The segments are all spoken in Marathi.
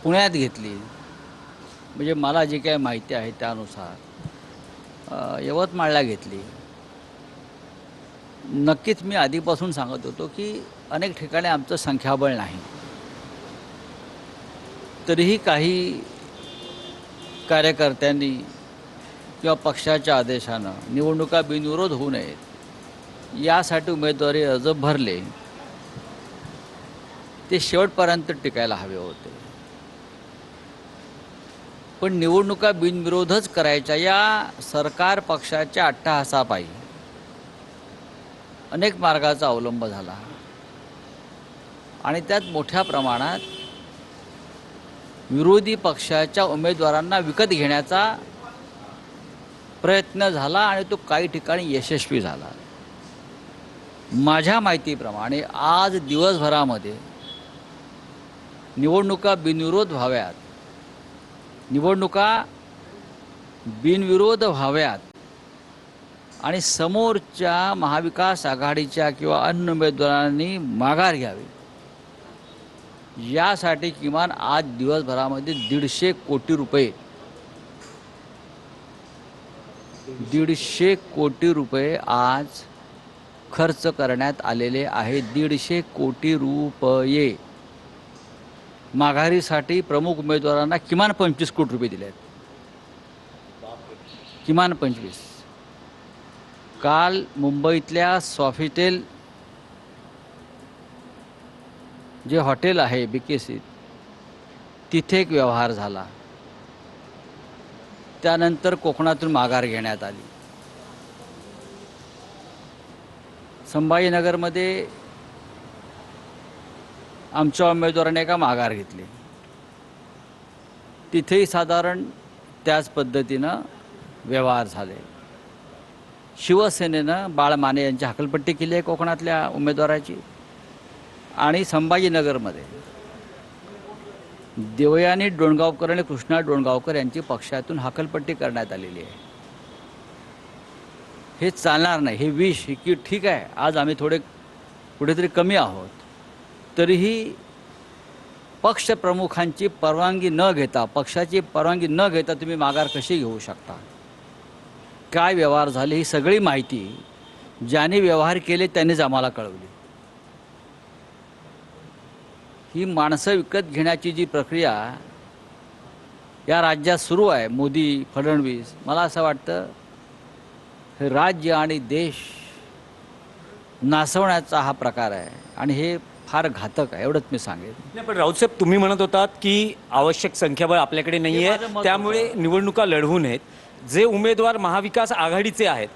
पुण्यात घेतली. म्हणजे मला जी काही माहिती आहे त्यानुसार यवतमाळला घेतली. नक्कीच मी आधीपासून सांगत होतो की अनेक ठिकाणी आमचं संख्याबळ नाही. तरीही काही कार्यकर्त्यांनी किंवा पक्षाच्या आदेशानं निवडणुका बिनविरोध होऊ नयेत यासाठी उमेदवारी अर्ज भरले. ते शेवटपर्यंत टिकायला हवे होते. पण निवडणुका बिनविरोधच करायच्या या सरकार पक्षाच्या अट्टहासापायी अनेक मार्गाचा अवलंब झाला आणि त्यात मोठ्या प्रमाणात विरोधी पक्षाच्या उमेदवारांना विकत घेण्याचा प्रयत्न झाला आणि तो काही ठिकाणी यशस्वी झाला. माझ्या माहितीप्रमाणे आज दिवसभरामध्ये निवडणुका बिनविरोध व्हाव्यात, निवडणुका बिनविरोध व्हाव्यात आणि समोरच्या महाविकास आघाडीच्या किंवा अन्य उमेदवारांनी माघार घ्यावी यासाठी किमान आज दिवसभरामध्ये 150 कोटी रुपये 150 कोटी रुपये आज खर्च करण्यात आलेले आहे. 150 कोटी रुपये माघारीसाठी प्रमुख उमेदवारांना किमान 25 कोटी रुपये दिले आहेत. किमान 25. काल मुंबईतल्या सॉफिटेल जे हॉटेल आहे BKC तिथे एक व्यवहार झाला. त्यानंतर कोकणातून माघार घेण्यात आली. संभाजीनगरमध्ये आमच्या उमेदवाराने का माघार घेतली. तिथेही साधारण त्याच पद्धतीनं व्यवहार झाले. शिवसेनेनं बाळ माने यांची हकलपट्टी केली आहे कोकणातल्या उमेदवाराची. आणि संभाजीनगरमध्ये देवयानी डोणगावकर आणि कृष्णा डोणगावकर यांची पक्षातून हकलपट्टी करण्यात आलेली आहे. हे चालणार नाही. हे विष की ठीक आहे आज आम्ही थोडे कुठेतरी कमी आहोत, तरीही पक्षप्रमुखांची परवानगी न घेता, पक्षाची परवानगी न घेता तुम्ही माघार कशी घेऊ शकता? काय व्यवहार झाले ही सगळी माहिती ज्यांनी व्यवहार केले त्यांनीच आम्हाला कळवली. ही माणसं विकत घेण्याची जी प्रक्रिया या राज्यात सुरू आहे, मोदी फडणवीस, मला असं वाटतं हे राज्य आणि देश नासवण्याचा हा प्रकार आहे आणि हे फार घातक आहे. एवढंच मी सांगेन. नाही, पण राऊत साहेब तुम्ही म्हणत होतात की आवश्यक संख्याबळ आपल्याकडे नाही आहे, त्यामुळे निवडणुका लढवू नयेत. जे उमेदवार महाविकास आघाडीचे आहेत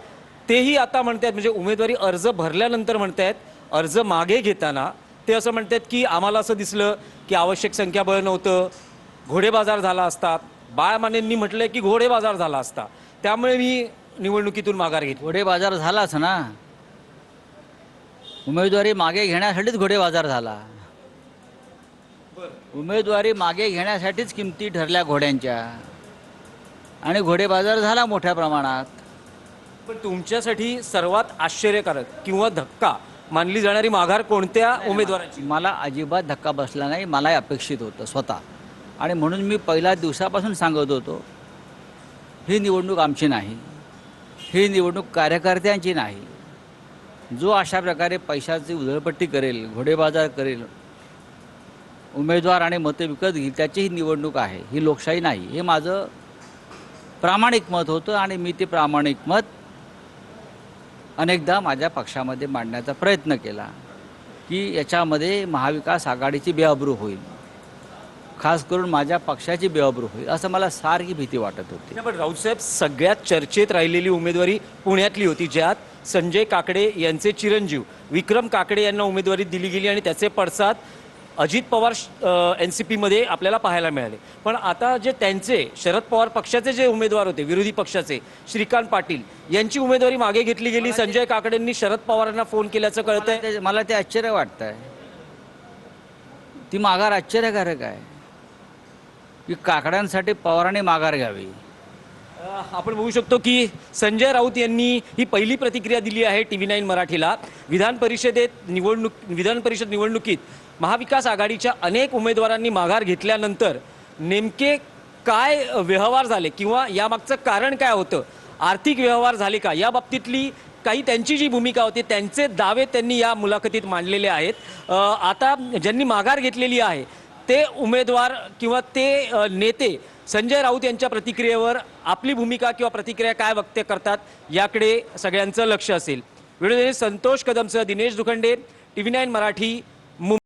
तेही आता म्हणतात, म्हणजे उमेदवारी अर्ज भरल्यानंतर म्हणतात अर्ज मागे घेताना ते असं म्हणतात की आम्हाला असं दिसलं की आवश्यक संख्याबळ नव्हतं, घोडेबाजार झाला असता. बाळ मानेंनी म्हटलंय की घोडेबाजार झाला असता, त्यामुळे मी निवडणुकीतून माघार घेतली. घोडेबाजार झालाच ना. उमेदवारी मागे घेण्यासाठीच घोडेबाजार झाला. उमेदवारी मागे घेण्यासाठीच किमती ठरल्या घोड्यांच्या आणि घोडेबाजार झाला मोठ्या प्रमाणात. पण तुमच्यासाठी सर्वात आश्चर्यकारक किंवा धक्का मानली जाणारी माघार कोणत्या उमेदवाराची? मला अजिबात धक्का बसला नाही. मलाही अपेक्षित होतं स्वतः, आणि म्हणून मी पहिल्या दिवसापासून सांगत होतो ही निवडणूक आमची नाही, ही निवडणूक कार्यकर्त्यांची नाही. जो अशा प्रकारे पैशाची उधळपट्टी करेल, घोडेबाजार करेल, उमेदवार आणि मतं विकत घेईल, त्याची ही निवडणूक आहे. ही लोकशाही नाही. हे माझं प्रामाणिक मत होतं आणि मी ते प्रामाणिक मत अनेकदा माझ्या पक्षामध्ये मांडण्याचा प्रयत्न केला की याच्यामध्ये महाविकास आघाडीची बेअब्रू होईल, खास करून माझ्या पक्षाची बेअब्रू होईल, असं मला सारखी भीती वाटत होती. पण राऊतसाहेब, सगळ्यात चर्चेत राहिलेली उमेदवारी पुण्यातली होती, ज्यात संजय काकडे यांचे चिरंजीव विक्रम काकडे यांना उमेदवारी दिली गेली आणि त्याचे पडसाद अजित पवार NCP मध्ये आपल्याला पाहायला मिळाले. पण आता जे त्यांचे शरद पवार पक्षाचे जे उमेदवार होते, विरोधी पक्षाचे श्रीकांत पाटील यांची उमेदवारी मागे घेतली गेली. संजय काकडेंनी शरद पवारांना फोन केल्याचं कळतंय. मला ते आश्चर्य वाटतंय. ती माघार आश्चर्यकारक आहे की काकड्यांसाठी पवारांनी माघार घ्यावी. आपण बघू शकतो की संजय राऊत यांनी ही पहिली प्रतिक्रिया दिली आहे TV9 मराठीला. विधान परिषद निवडणुकीत महाविकास आघाडीच्या अनेक उमेदवारांनी माघार घेतल्यानंतर नेमके काय व्यवहार झाले किंवा यामागचं कारण काय होतं, आर्थिक व्यवहार झाले का, या बाबतीतली काही त्यांची जी भूमिका होती त्यांचे दावे त्यांनी या मुलाखतीत मांडलेले आहेत. आता ज्यांनी माघार घेतलेली आहे ते उमेदवार किंवा ते नेते संजय राऊत यांच्या प्रतिक्रियेवर आपली भूमिका किंवा प्रतिक्रिया काय व्यक्त करतात याकडे सगळ्यांचं लक्ष असेल. व्हिडिओ संतोष कदमसह दिनेश दुखंडे, TV9 मराठी, मुंबई.